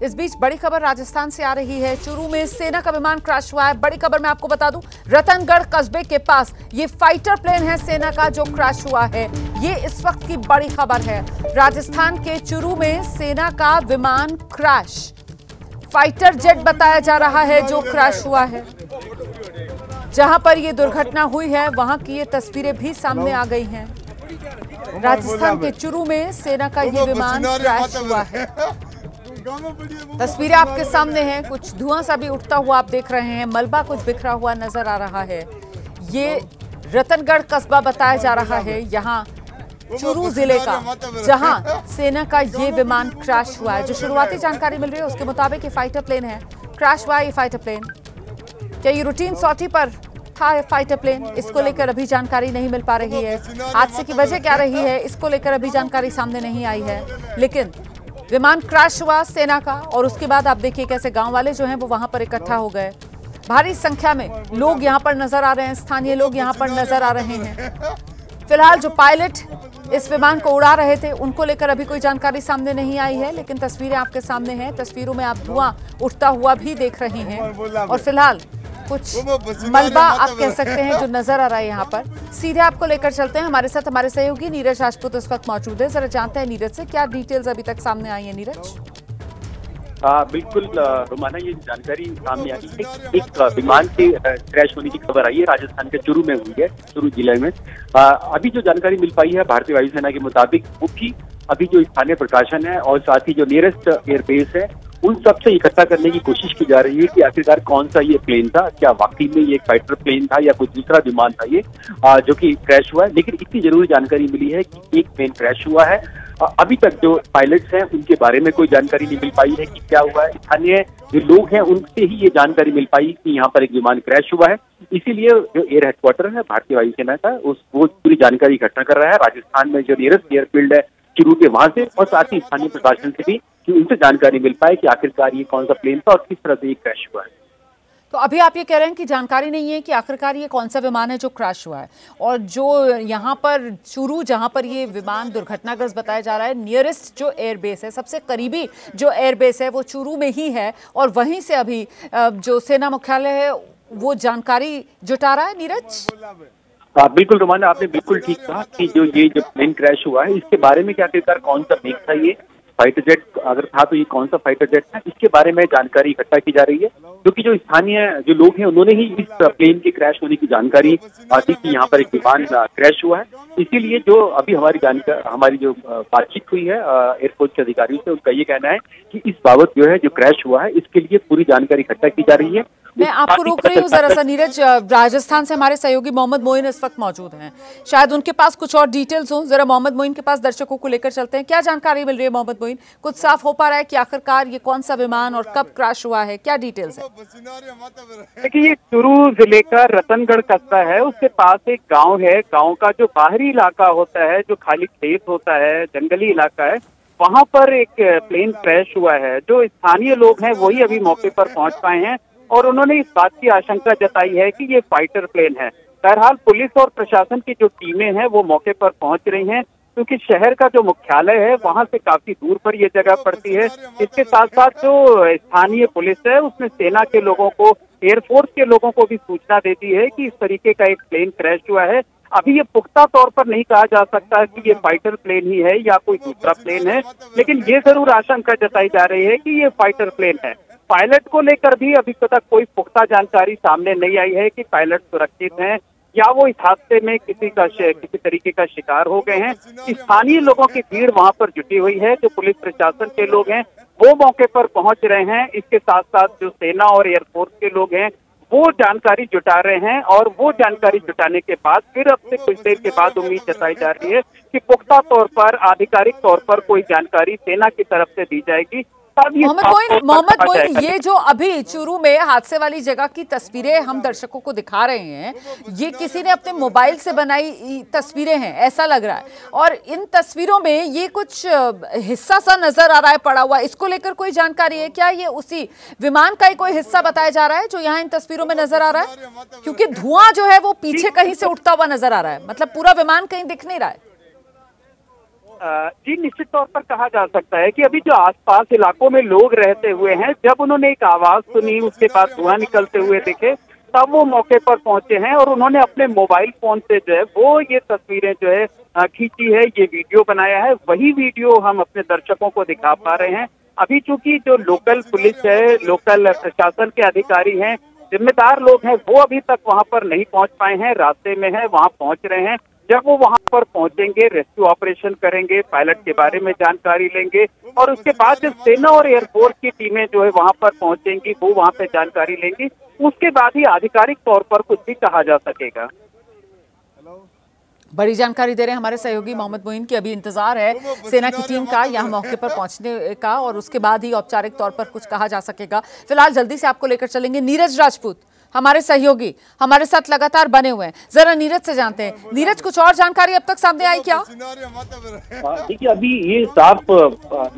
इस बीच बड़ी खबर राजस्थान से आ रही है। चूरू में सेना का विमान क्रैश हुआ है। बड़ी खबर मैं आपको बता दूं, रतनगढ़ कस्बे के पास ये फाइटर प्लेन है सेना का जो क्रैश हुआ है। ये इस वक्त की बड़ी खबर है। राजस्थान के चूरू में सेना का विमान क्रैश, फाइटर जेट बताया जा रहा है जो क्रैश हुआ है। जहां पर यह दुर्घटना हुई है वहां की ये तस्वीरें भी सामने आ गई हैं। राजस्थान के चूरू में सेना का ये विमान क्रैश हुआ है। तस्वीरें आपके सामने हैं। कुछ धुआं सा भी उठता हुआ आप देख रहे हैं। मलबा कुछ बिखरा हुआ नजर आ रहा है। ये रतनगढ़ कस्बा बताया जा रहा है, यहाँ चूरू जिले का, जहां सेना का ये विमान क्रैश हुआ है। जो शुरुआती जानकारी मिल रही है उसके मुताबिक ये फाइटर प्लेन है। क्रैश हुआ है ये फाइटर प्लेन। क्या ये रूटीन सॉर्टी पर था फाइटर प्लेन? इसको लेकर अभी जानकारी नहीं मिल पा रही है। हादसे की वजह क्या रही है इसको लेकर अभी जानकारी सामने नहीं आई है। लेकिन विमान क्रैश हुआ सेना का, और उसके बाद आप देखिए कैसे गांव वाले जो हैं वो वहां पर इकट्ठा हो गए। भारी संख्या में लोग यहां पर नजर आ रहे हैं, स्थानीय लोग यहां पर नजर आ रहे हैं। फिलहाल जो पायलट इस विमान को उड़ा रहे थे उनको लेकर अभी कोई जानकारी सामने नहीं आई है, लेकिन तस्वीरें आपके सामने हैं। तस्वीरों में आप धुआं उठता हुआ भी देख रहे हैं और फिलहाल कुछ मलबा आप कह सकते हैं जो नजर आ रहा है यहाँ पर। सीधे आपको लेकर चलते हैं। हमारे साथ हमारे सहयोगी नीरज राजपूत इस वक्त मौजूद है। जरा जानते हैं नीरज से क्या डिटेल्स अभी तक सामने आई है। नीरज, बिल्कुल रोमाना, ये जानकारी सामने आई है। एक विमान के क्रैश होने की खबर आई है, राजस्थान के चूरू में हुई है, चूरू जिले में। अभी जो जानकारी मिल पाई है भारतीय वायुसेना के मुताबिक, वो भी अभी जो स्थानीय प्रशासन है और साथ ही जो नियरेस्ट एयरबेस है उन सबसे इकट्ठा करने की कोशिश की जा रही है कि आखिरकार कौन सा ये प्लेन था, क्या वाकई में ये एक फाइटर प्लेन था या कोई दूसरा विमान था ये जो कि क्रैश हुआ है। लेकिन इतनी जरूरी जानकारी मिली है कि एक प्लेन क्रैश हुआ है। अभी तक जो पायलट्स हैं उनके बारे में कोई जानकारी नहीं मिल पाई है कि क्या हुआ है। स्थानीय जो लोग हैं उनसे ही ये जानकारी मिल पाई कि यहाँ पर एक विमान क्रैश हुआ है। इसीलिए जो एयर हेडक्वार्टर है भारतीय वायुसेना का वो पूरी जानकारी इकट्ठा कर रहा है। राजस्थान में जो नियरेस्ट एयरफील्ड है चूरू के, वहां से और साथ ही स्थानीय प्रशासन से भी, कि उनसे जानकारी मिल पाए कि आखिरकार ये कौन सा प्लेन था और किस तरह से ये क्रैश हुआ है। तो अभी आप ये कह रहे हैं कि जानकारी नहीं है कि आखिरकार ये कौन सा विमान है जो क्रैश हुआ है, और जो यहाँ पर चूरू जहाँ पर ये विमान दुर्घटनाग्रस्त बताया जा रहा है, नियरेस्ट जो एयरबेस है, सबसे करीबी जो एयरबेस है वो चूरू में ही है, और वहीं से अभी जो सेना मुख्यालय है वो जानकारी जुटा रहा है। नीरज, बिल्कुल रोमाना, आपने बिल्कुल ठीक कहा कि जो प्लेन क्रैश हुआ है इसके बारे में क्या आखिरकार कौन सा प्लेन था, ये फाइटर जेट अगर था तो ये कौन सा फाइटर जेट था, इसके बारे में जानकारी इकट्ठा की जा रही है। क्योंकि जो स्थानीय जो लोग हैं उन्होंने ही इस प्लेन के क्रैश होने की जानकारी दी कि यहाँ पर एक विमान क्रैश हुआ है। इसीलिए जो अभी हमारी जो बातचीत हुई है एयरफोर्स के अधिकारियों से, उनका ये कहना है कि इस बाबत जो है जो क्रैश हुआ है इसके लिए पूरी जानकारी इकट्ठा की जा रही है। मैं आपको रोक रही हूँ जरा सा नीरज। राजस्थान से हमारे सहयोगी मोहम्मद मोइन इस वक्त मौजूद हैं, शायद उनके पास कुछ और डिटेल्स हो। जरा मोहम्मद मोइन के पास दर्शकों को लेकर चलते हैं। क्या जानकारी मिल रही है मोहम्मद मोइन? कुछ साफ हो पा रहा है कि आखिरकार ये कौन सा विमान और कब क्रैश हुआ है? क्या डिटेल्स है? देखिए, ये चूरू जिले का रतनगढ़ कस्बा है, उसके पास एक गाँव है। गाँव का जो बाहरी इलाका होता है, जो खाली खेत होता है, जंगली इलाका है, वहाँ पर एक प्लेन क्रैश हुआ है। जो स्थानीय लोग हैं वही अभी मौके पर पहुंच पाए हैं और उन्होंने इस बात की आशंका जताई है कि ये फाइटर प्लेन है। बहरहाल पुलिस और प्रशासन की जो टीमें हैं वो मौके पर पहुंच रही हैं, क्योंकि शहर का जो मुख्यालय है वहां से काफी दूर पर ये जगह पड़ती है। इसके साथ साथ जो स्थानीय पुलिस है उसने सेना के लोगों को, एयरफोर्स के लोगों को भी सूचना दे दी है कि इस तरीके का एक प्लेन क्रैश हुआ है। अभी ये पुख्ता तौर पर नहीं कहा जा सकता कि ये फाइटर प्लेन ही है या कोई दूसरा प्लेन है, लेकिन ये जरूर आशंका जताई जा रही है कि ये फाइटर प्लेन है। पायलट को लेकर भी अभी तक कोई पुख्ता जानकारी सामने नहीं आई है कि पायलट सुरक्षित हैं या वो इस हादसे में किसी तरीके का शिकार हो गए हैं। स्थानीय लोगों की भीड़ वहां पर जुटी हुई है। जो पुलिस प्रशासन के लोग हैं वो मौके पर पहुंच रहे हैं। इसके साथ साथ जो सेना और एयरफोर्स के लोग हैं वो जानकारी जुटा रहे हैं, और वो जानकारी जुटाने के बाद फिर अब से कुछ देर के बाद उम्मीद जताई जा रही है कि पुख्ता तौर पर, आधिकारिक तौर पर कोई जानकारी सेना की तरफ से दी जाएगी। मोहम्मद मोइन, ये जो अभी चूरू में हादसे वाली जगह की तस्वीरें हम दर्शकों को दिखा रहे हैं, ये किसी ने अपने मोबाइल से बनाई तस्वीरें हैं ऐसा लग रहा है, और इन तस्वीरों में ये कुछ हिस्सा सा नजर आ रहा है पड़ा हुआ। इसको लेकर कोई जानकारी है क्या? ये उसी विमान का ही कोई हिस्सा बताया जा रहा है जो यहाँ इन तस्वीरों में नजर आ रहा है? क्योंकि धुआं जो है वो पीछे कहीं से उठता हुआ नजर आ रहा है, मतलब पूरा विमान कहीं दिख नहीं रहा है। जी निश्चित तौर पर कहा जा सकता है कि अभी जो आसपास इलाकों में लोग रहते हुए हैं, जब उन्होंने एक आवाज सुनी, उसके बाद धुआं निकलते हुए देखे, तब वो मौके पर पहुंचे हैं और उन्होंने अपने मोबाइल फोन से जो है वो ये तस्वीरें जो है खींची है, ये वीडियो बनाया है। वही वीडियो हम अपने दर्शकों को दिखा पा रहे हैं। अभी चूंकि जो लोकल पुलिस है, लोकल प्रशासन के अधिकारी हैं, जिम्मेदार लोग हैं, वो अभी तक वहां पर नहीं पहुंच पाए हैं, रास्ते में है, वहां पहुंच रहे हैं। जब वो वहां पर पहुंचेंगे, रेस्क्यू ऑपरेशन करेंगे, पायलट के बारे में जानकारी लेंगे और उसके बाद जब सेना और एयरफोर्स की टीमें जो है वहां पर पहुंचेंगी, वो वहां पे जानकारी लेंगी, उसके बाद ही आधिकारिक तौर पर कुछ भी कहा जा सकेगा। बड़ी जानकारी दे रहे हैं हमारे सहयोगी मोहम्मद मोइन की अभी इंतजार है सेना की टीम का यहाँ मौके पर पहुंचने का और उसके बाद ही औपचारिक तौर पर कुछ कहा जा सकेगा। फिलहाल जल्दी से आपको लेकर चलेंगे नीरज राजपूत, हमारे सहयोगी हमारे साथ लगातार बने हुए हैं। जरा नीरज से जानते हैं, नीरज कुछ और जानकारी अब तक सामने आई क्या? देखिए अभी ये साफ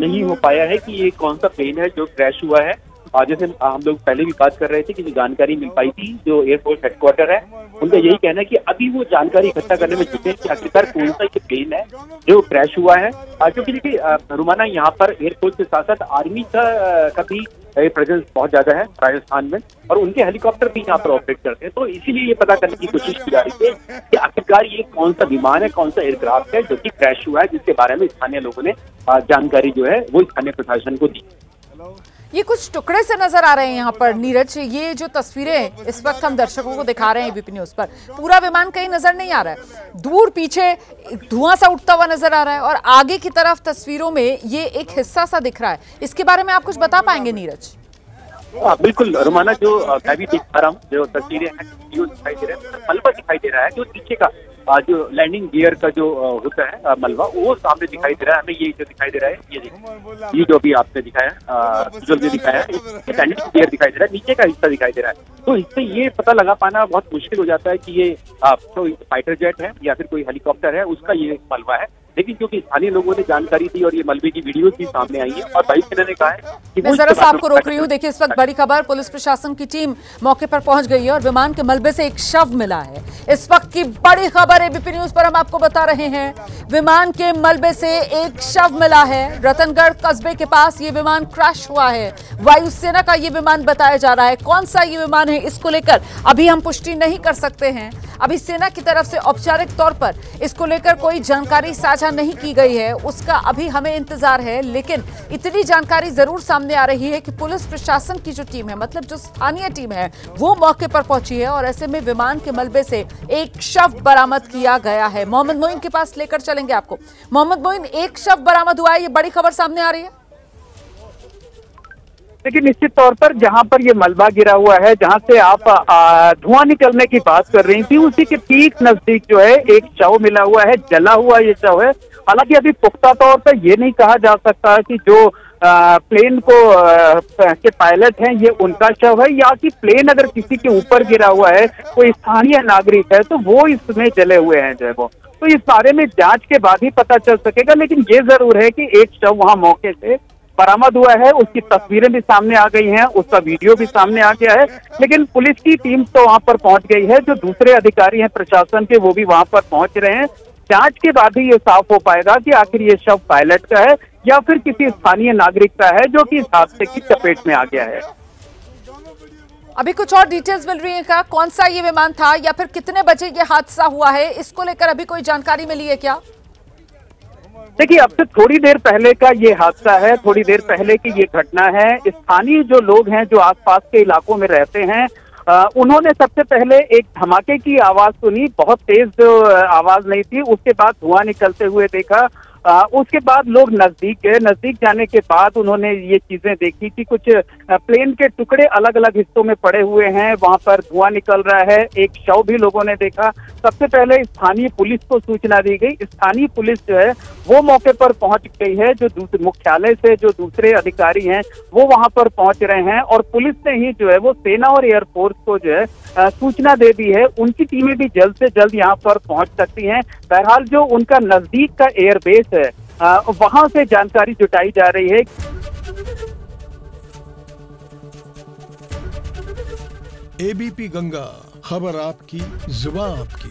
नहीं हो पाया है कि ये कौन सा प्लेन है जो क्रैश हुआ है। जैसे हम लोग पहले भी बात कर रहे थे कि जो जानकारी मिल पाई थी, जो एयरफोर्स हेडक्वार्टर है, उनका यही कहना है कि अभी वो जानकारी इकट्ठा करने में जुटे हैं कि आखिरकार कौन सा ये प्लेन है जो क्रैश हुआ है। क्योंकि देखिए रुमाना, यहाँ पर एयरफोर्स के साथ साथ आर्मी का भी प्रेजेंस बहुत ज्यादा है राजस्थान में और उनके हेलीकॉप्टर भी यहाँ पर ऑपरेट करते हैं। तो इसीलिए ये पता करने की कोशिश की जा रही है कि आखिरकार ये कौन सा विमान है, कौन सा एयरक्राफ्ट है जो कि क्रैश हुआ है, जिसके बारे में स्थानीय लोगों ने जानकारी जो है वो स्थानीय प्रशासन को दी। ये कुछ टुकड़े से नजर आ रहे हैं यहाँ पर नीरज, ये जो तस्वीरें इस वक्त हम दर्शकों को दिखा रहे हैं एबीपी न्यूज पर, पूरा विमान कहीं नजर नहीं आ रहा है। दूर पीछे धुआं सा उठता हुआ नजर आ रहा है और आगे की तरफ तस्वीरों में ये एक हिस्सा सा दिख रहा है। इसके बारे में आप कुछ बता पाएंगे नीरज? बिल्कुल रुमाना, जो मैं भी देख पा रहा हूँ, जो तस्वीरें हैं, वीडियो दिखाई दे रहा है, मलबा दिखाई दे रहा है, जो नीचे का जो लैंडिंग गियर का जो होता है मलबा, वो सामने दिखाई दे रहा है हमें। ये जो दिखाई दे रहा है, ये देखिए, ये जो भी आपने दिखाया, जो भी दिखाया है, लैंडिंग गियर दिखाई दे रहा है, नीचे का हिस्सा दिखाई दे रहा है। तो इससे ये पता लगा पाना बहुत मुश्किल हो जाता है कि ये तो फाइटर जेट है या फिर कोई हेलीकॉप्टर है, उसका ये मलबा है। लेकिन क्योंकि स्थानीय लोगों ने जानकारी दी और ये मलबे की वीडियो भी सामने आई है और वायुसेना ने कहा है कि मैं जरा सा आपको रोक रही हूँ। देखिए इस वक्त बड़ी खबर, पुलिस प्रशासन की टीम मौके पर पहुंच गई है और विमान के मलबे से एक शव मिला है। इस वक्त की बड़ी खबर एबीपी न्यूज पर हम आपको बता रहे हैं, विमान के मलबे से एक शव मिला है। रतनगढ़ कस्बे के पास ये विमान क्रैश हुआ है। वायुसेना का ये विमान बताया जा रहा है। कौन सा ये विमान है इसको लेकर अभी हम पुष्टि नहीं कर सकते हैं। अभी सेना की तरफ से औपचारिक तौर पर इसको लेकर कोई जानकारी साझा नहीं की गई है, उसका अभी हमें इंतजार है। लेकिन इतनी जानकारी जरूर सामने आ रही है कि पुलिस प्रशासन की जो टीम है, मतलब जो स्थानीय टीम है, वो मौके पर पहुंची है और ऐसे में विमान के मलबे से एक शव बरामद किया गया है। मोहम्मद मोइन के पास लेकर चलेंगे आपको। मोहम्मद मोइन, एक शव बरामद हुआ है, ये बड़ी खबर सामने आ रही है। देखिए निश्चित तौर पर जहां पर ये मलबा गिरा हुआ है, जहां से आप धुआं निकलने की बात कर रही थी, उसी के ठीक नजदीक जो है एक शव मिला हुआ है, जला हुआ ये शव है। हालांकि अभी पुख्ता तौर पर ये नहीं कहा जा सकता कि जो प्लेन को के पायलट हैं ये उनका शव है या कि प्लेन अगर किसी के ऊपर गिरा हुआ है, कोई स्थानीय नागरिक है तो वो इसमें जले हुए हैं जो है वो। तो इस बारे में जांच के बाद ही पता चल सकेगा। लेकिन ये जरूर है कि एक शव वहां मौके से बरामद हुआ है, उसकी तस्वीरें भी सामने आ गई हैं, उसका वीडियो भी सामने आ गया है। लेकिन पुलिस की टीम तो वहां पर पहुंच गई है, जो दूसरे अधिकारी हैं प्रशासन के वो भी वहां पर पहुंच रहे हैं। जांच के बाद ही ये साफ हो पाएगा कि आखिर ये शव पायलट का है या फिर किसी स्थानीय नागरिक का है जो कि इस हादसे की चपेट में आ गया है। अभी कुछ और डिटेल्स मिल रही है क्या? कौन सा ये विमान था या फिर कितने बजे ये हादसा हुआ है, इसको लेकर अभी कोई जानकारी मिली है क्या? देखिए अब से थोड़ी देर पहले का ये हादसा है, थोड़ी देर पहले की ये घटना है। स्थानीय जो लोग हैं जो आसपास के इलाकों में रहते हैं, उन्होंने सबसे पहले एक धमाके की आवाज सुनी, बहुत तेज आवाज नहीं थी, उसके बाद धुआं निकलते हुए देखा। उसके बाद लोग नजदीक गए, नजदीक जाने के बाद उन्होंने ये चीजें देखी कि कुछ प्लेन के टुकड़े अलग अलग हिस्सों में पड़े हुए हैं, वहां पर धुआं निकल रहा है, एक शव भी लोगों ने देखा। सबसे पहले स्थानीय पुलिस को सूचना दी गई, स्थानीय पुलिस जो है वो मौके पर पहुंच गई है, जो दूसरे मुख्यालय से जो दूसरे अधिकारी हैं वो वहां पर पहुंच रहे हैं और पुलिस ने ही जो है वो सेना और एयरफोर्स को जो है सूचना दे दी है। उनकी टीमें भी जल्द से जल्द यहाँ पर पहुंच सकती हैं। बहरहाल जो उनका नजदीक का एयरबेस है वहां से जानकारी जुटाई जा रही है। एबीपी गंगा, खबर आपकी, जुबान आपकी।